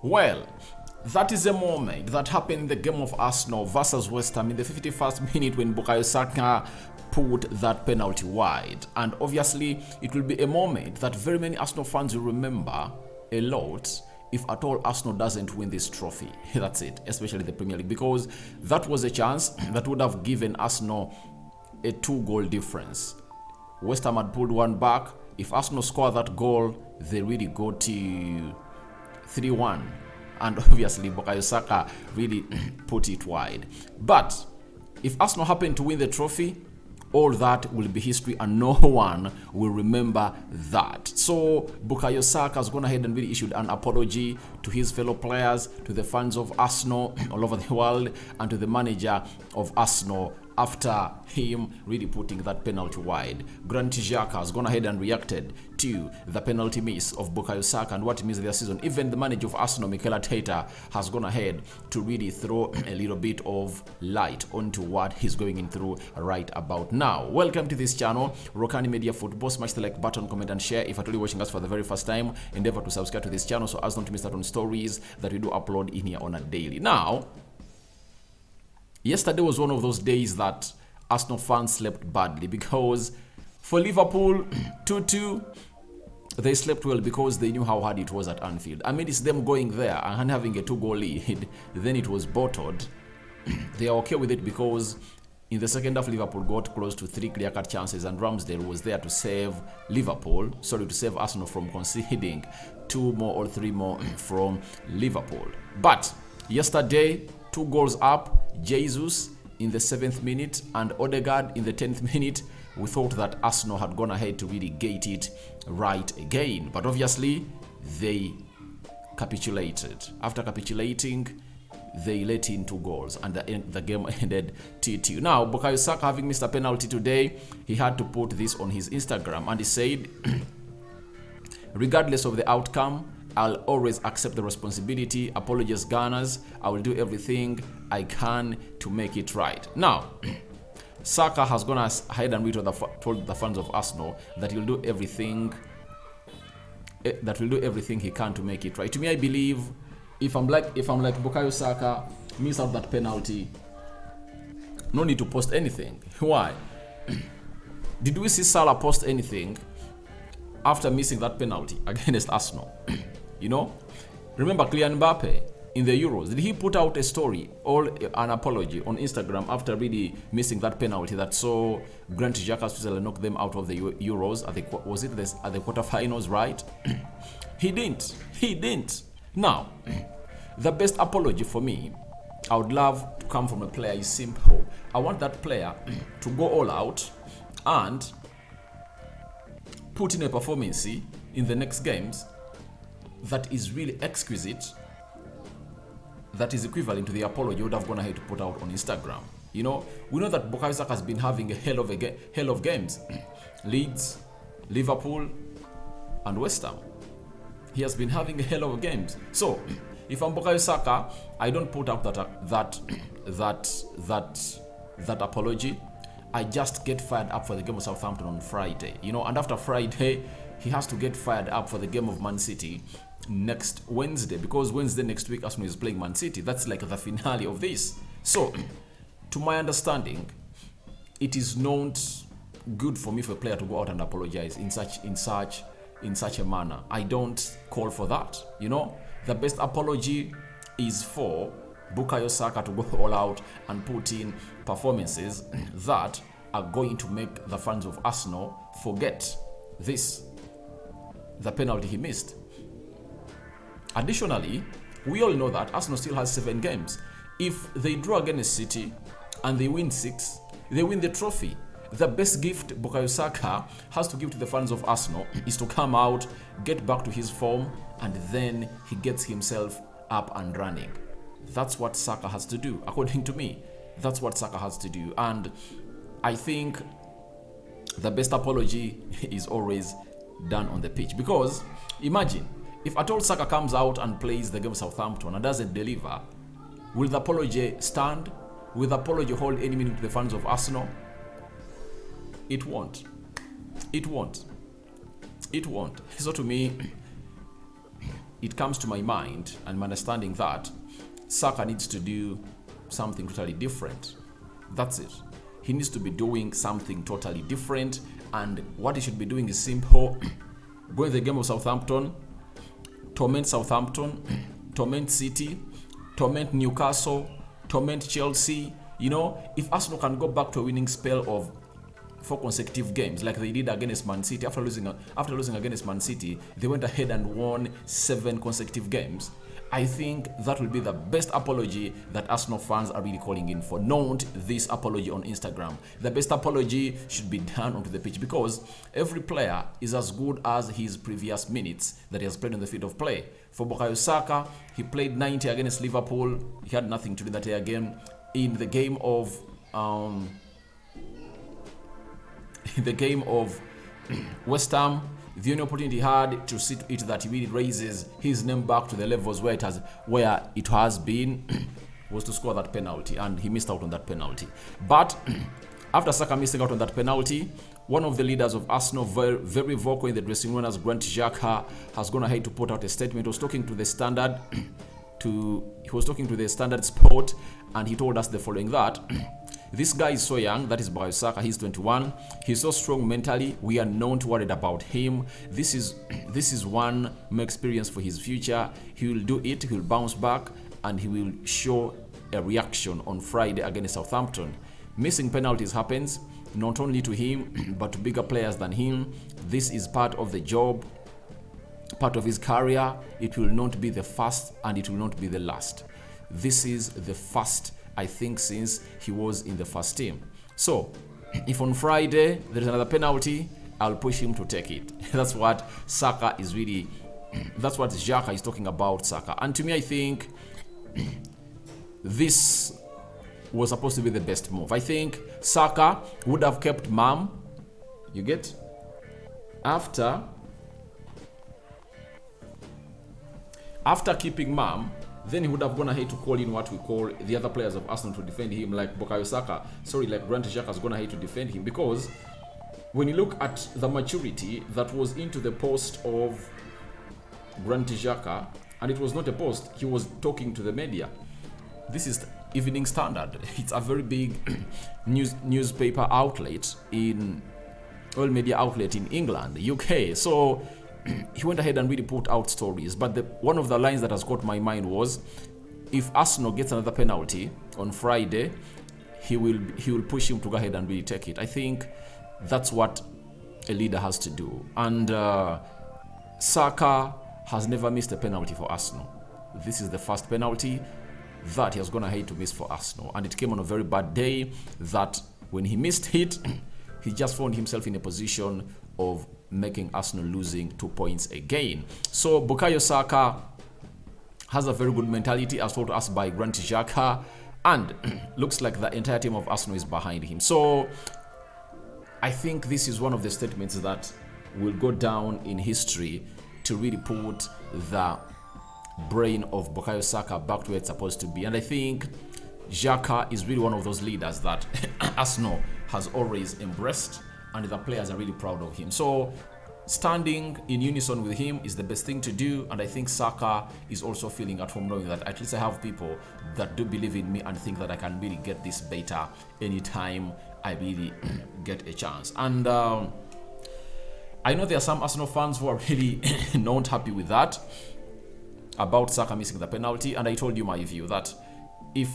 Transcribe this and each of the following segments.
Well, that is a moment that happened in the game of Arsenal versus West Ham in the 51st minute when Bukayo Saka put that penalty wide. And obviously, it will be a moment that very many Arsenal fans will remember a lot if at all Arsenal doesn't win this trophy. That's it, especially the Premier League, because that was a chance that would have given Arsenal a 2-goal difference. West Ham had pulled one back. If Arsenal score that goal, they really go to 3-1, and obviously Bukayo Saka really put it wide. But if Arsenal happen to win the trophy, all that will be history and no one will remember that. So Bukayo Saka has gone ahead and really issued an apology to his fellow players, to the fans of Arsenal all over the world, and to the manager of Arsenal after him really putting that penalty wide. Granit Xhaka has gone ahead and reacted to the penalty miss of Bukayo Saka and what it means in their season. Even the manager of Arsenal, Mikel Arteta, has gone ahead to really throw a little bit of light onto what he's going through right about now. Welcome to this channel, Rokani Media Football. Smash the like button, comment and share. If you're only watching us for the very first time, endeavor to subscribe to this channel so as not to miss out on stories that we do upload in here on a daily. Now, yesterday was one of those days that Arsenal fans slept badly, because for Liverpool 2-2, they slept well because they knew how hard it was at Anfield. I mean, it's them going there and having a 2-goal lead, then it was bottled. They are okay with it because in the second half, Liverpool got close to 3 clear-cut chances, and Ramsdale was there to save to save Arsenal from conceding 2 more or 3 more from Liverpool. But yesterday, 2 goals up, Jesus in the 7th minute and Odegaard in the 10th minute. We thought that Arsenal had gone ahead to really get it right again. But obviously, they capitulated. After capitulating, they let in 2 goals and the game ended 2-2. Now, Bukayo Saka, having missed a penalty today, he had to put this on his Instagram, and he said, regardless of the outcome, I'll always accept the responsibility. Apologies, Gunners. I will do everything I can to make it right. Now, Saka has gone ahead and told the fans of Arsenal that he'll do everything he can to make it right. To me, I believe if I'm like Bukayo Saka, miss out that penalty, no need to post anything. Why? Did we see Salah post anything after missing that penalty against Arsenal? You know, remember Kylian Mbappe in the Euros, did he put out a story or an apology on Instagram after really missing that penalty that saw Granit Xhaka Switzerland knock them out of the Euros at the quarterfinals, right? He didn't. Now, the best apology for me, I would love to come from a player is simple. I want that player to go all out and put in a performance in the next games that is really exquisite, that is equivalent to the apology you would have gone ahead to put out on Instagram. You know, we know that Bukayo Saka has been having a hell of games. Leeds, Liverpool, and West Ham. He has been having a hell of games. So, if I'm Bukayo Saka, I don't put out that apology. I just get fired up for the game of Southampton on Friday. You know, and after Friday, he has to get fired up for the game of Man City next Wednesday, because Wednesday next week Arsenal is playing Man City. That's like the finale of this. So, to my understanding, it is not good for me for a player to go out and apologize in such a manner. I don't call for that. You know, the best apology is for Bukayo Saka to go all out and put in performances that are going to make the fans of Arsenal forget the penalty he missed. Additionally, we all know that Arsenal still has 7 games. If they draw against City and they win 6, they win the trophy. The best gift Bukayo Saka has to give to the fans of Arsenal is to come out, get back to his form, and then he gets himself up and running. That's what Saka has to do, according to me. That's what Saka has to do. And I think the best apology is always done on the pitch. Because imagine, if at all Saka comes out and plays the game of Southampton and doesn't deliver, will the apology stand? Will the apology hold any meaning to the fans of Arsenal? It won't. It won't. So to me, it comes to my mind and my understanding that Saka needs to do something totally different. That's it. He needs to be doing something totally different, and what he should be doing is simple. Go in the game of Southampton, torment Southampton, torment City, torment Newcastle, torment Chelsea. You know, if Arsenal can go back to a winning spell of 4 consecutive games like they did against Man City, after losing against Man City, they went ahead and won 7 consecutive games. I think that will be the best apology that Arsenal fans are really calling in for. Note this apology on Instagram. The best apology should be done onto the pitch, because every player is as good as his previous minutes that he has played on the field of play. For Bukayo Saka, he played 90 against Liverpool. He had nothing to do that game. In the game of West Ham, the only opportunity he had to see to it that he really raises his name back to the levels where it has been was to score that penalty, and he missed out on that penalty. But after Saka missing out on that penalty, one of the leaders of Arsenal, very vocal in the dressing room as Granit Xhaka, has gone ahead to put out a statement. He was talking to the Standard Sport, and he told us the following: that this guy is so young, that is Bukayo Saka, he's 21. He's so strong mentally. We are not worried about him. This is one more experience for his future. He will do it, he will bounce back, and he will show a reaction on Friday against Southampton. Missing penalties happens, not only to him, but to bigger players than him. This is part of the job, part of his career. It will not be the first, and it will not be the last. This is the first, I think, since he was in the first team. So if on Friday there is another penalty, I'll push him to take it. That's what Saka is really, that's what Xhaka is talking about, Saka. And to me, I think this was supposed to be the best move. I think Saka would have kept mum. You get? After keeping mum, then he would have gone ahead to call in what we call the other players of Arsenal to defend him, like Granit Xhaka has gone ahead to defend him. Because when you look at the maturity that was into the post of Granit Xhaka, and it was not a post, he was talking to the media. This is Evening Standard. It's a very big newspaper outlet media outlet in England, UK. So he went ahead and really put out stories. But one of the lines that has caught my mind was, if Arsenal gets another penalty on Friday, he will push him to go ahead and really take it. I think that's what a leader has to do. And Saka has never missed a penalty for Arsenal. This is the first penalty that he has gone ahead to miss for Arsenal. And it came on a very bad day that when he missed it, he just found himself in a position of making Arsenal losing 2 points again. So Bukayo Saka has a very good mentality, as told to us by Granit Xhaka, and looks like the entire team of Arsenal is behind him. So I think this is one of the statements that will go down in history to really put the brain of Bukayo Saka back to where it's supposed to be. And I think Xhaka is really one of those leaders that Arsenal has always embraced, and the players are really proud of him. So standing in unison with him is the best thing to do, and I think Saka is also feeling at home knowing that at least I have people that do believe in me and think that I can really get this better anytime I really get a chance. And I know there are some Arsenal fans who are really not happy with that, about Saka missing the penalty, and I told you my view that if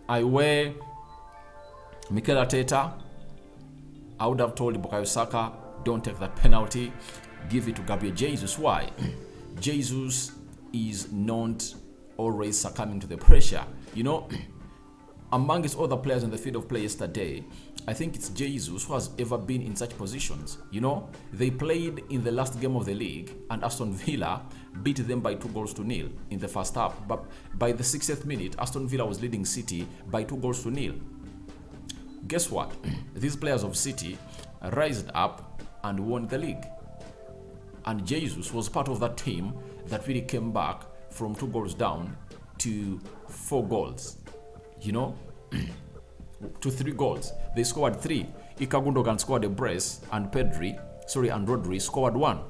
I were Mikel Arteta, I would have told Bukayo Saka, don't take that penalty, give it to Gabriel Jesus. Why? Jesus is not always succumbing to the pressure. You know, amongst other players on the field of play yesterday, I think it's Jesus who has ever been in such positions. You know, they played in the last game of the league, and Aston Villa beat them by 2-0 in the first half. But by the 60th minute, Aston Villa was leading City by 2-0. Guess what? These players of City rised up and won the league. And Jesus was part of that team that really came back from 2 goals down to 4 goals. You know, to 3 goals. They scored 3. Ika Gundogan scored a brace, and Rodri scored 1.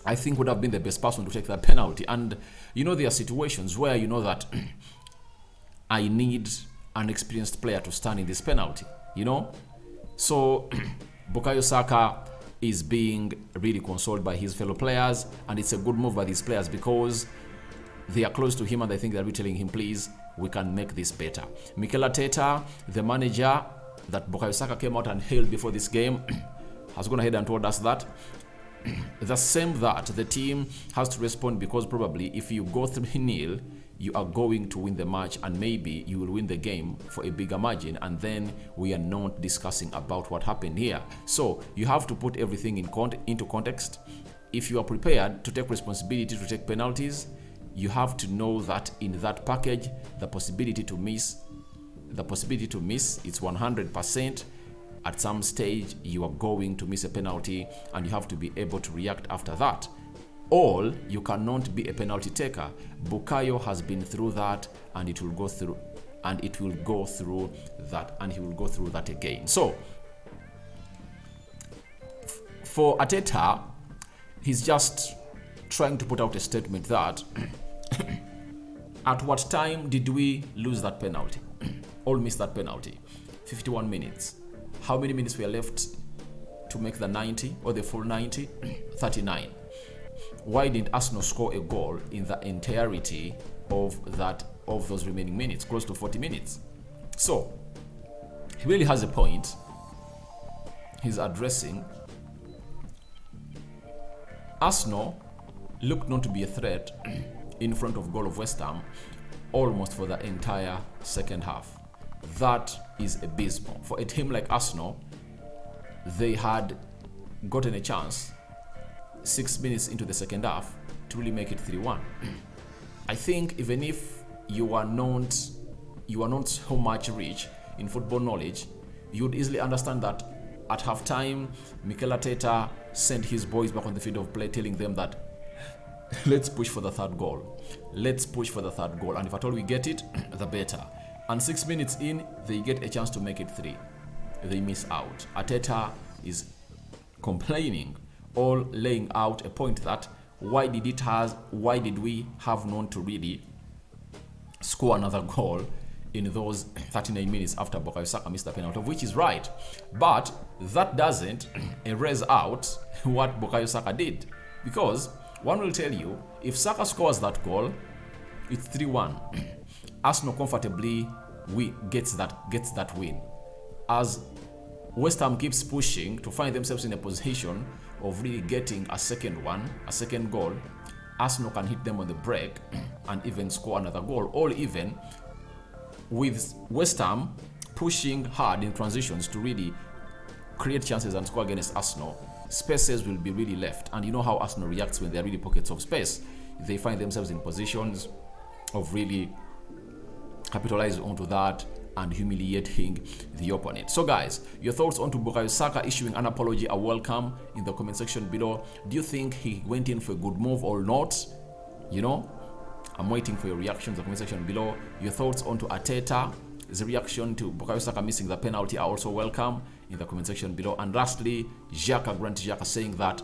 I think would have been the best person to take that penalty. And there are situations where that I need an experienced player to stand in this penalty, So Bukayo Saka is being really consoled by his fellow players, and it's a good move by these players because they are close to him and I think they're really telling him, please, we can make this better. Mikel Arteta, the manager that Bukayo Saka came out and hailed before this game, has gone ahead and told us that the same that the team has to respond, because probably if you go 3-0, you are going to win the match and maybe you will win the game for a bigger margin, and then we are not discussing about what happened here. So you have to put everything into context. If you are prepared to take responsibility to take penalties, you have to know that in that package, the possibility to miss it's 100%. At some stage, you are going to miss a penalty and you have to be able to react after that. Or you cannot be a penalty taker. Bukayo has been through that, and he will go through that again. So for Arteta, he's just trying to put out a statement that at what time did we lose that penalty? Or miss that penalty? 51 minutes. How many minutes were left to make the 90 or the full 90? 39. Why didn't Arsenal score a goal in the entirety of those remaining minutes, close to 40 minutes? So he really has a point. He's addressing Arsenal looked not to be a threat in front of goal of West Ham almost for the entire second half. That is abysmal. For a team like Arsenal, they had gotten a chance 6 minutes into the second half to really make it 3-1. I think even if you are not so much rich in football knowledge, you would easily understand that at halftime, Mikel Arteta sent his boys back on the field of play, telling them that let's push for the third goal. Let's push for the third goal. And if at all we get it, the better. And 6 minutes in, they get a chance to make it 3. They miss out. Arteta is complaining or laying out a point that why did we have known to really score another goal in those 39 minutes after Bukayo Saka missed the penalty, which is right. But that doesn't erase out what Bukayo Saka did. Because one will tell you, if Saka scores that goal, it's 3-1. Arsenal comfortably gets that win. As West Ham keeps pushing to find themselves in a position of really getting a second goal, Arsenal can hit them on the break and even score another goal. Or even with West Ham pushing hard in transitions to really create chances and score against Arsenal, spaces will be really left. And you know how Arsenal reacts when there are really pockets of space. They find themselves in positions of really capitalizing onto that and humiliating the opponent. So guys, your thoughts on Bukayo Saka issuing an apology are welcome in the comment section below. Do you think he went in for a good move or not? I'm waiting for your reactions in the comment section below. Your thoughts on Arteta's reaction to Bukayo Saka missing the penalty are also welcome in the comment section below. And lastly, Granit Xhaka saying that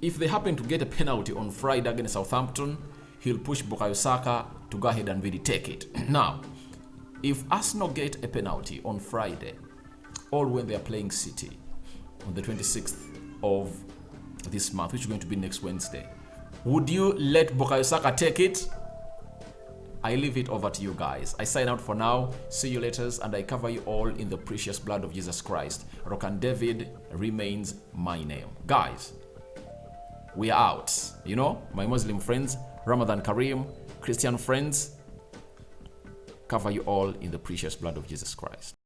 if they happen to get a penalty on Friday against Southampton, he'll push Bukayo Saka to go ahead and really take it. Now, if Arsenal get a penalty on Friday, or when they are playing City on the 26th of this month, which is going to be next Wednesday, would you let Bukayo Saka take it? I leave it over to you guys. I sign out for now. See you later, and I cover you all in the precious blood of Jesus Christ. Rokani David remains my name. Guys, we are out. My Muslim friends, Ramadan Kareem, Christian friends, cover you all in the precious blood of Jesus Christ.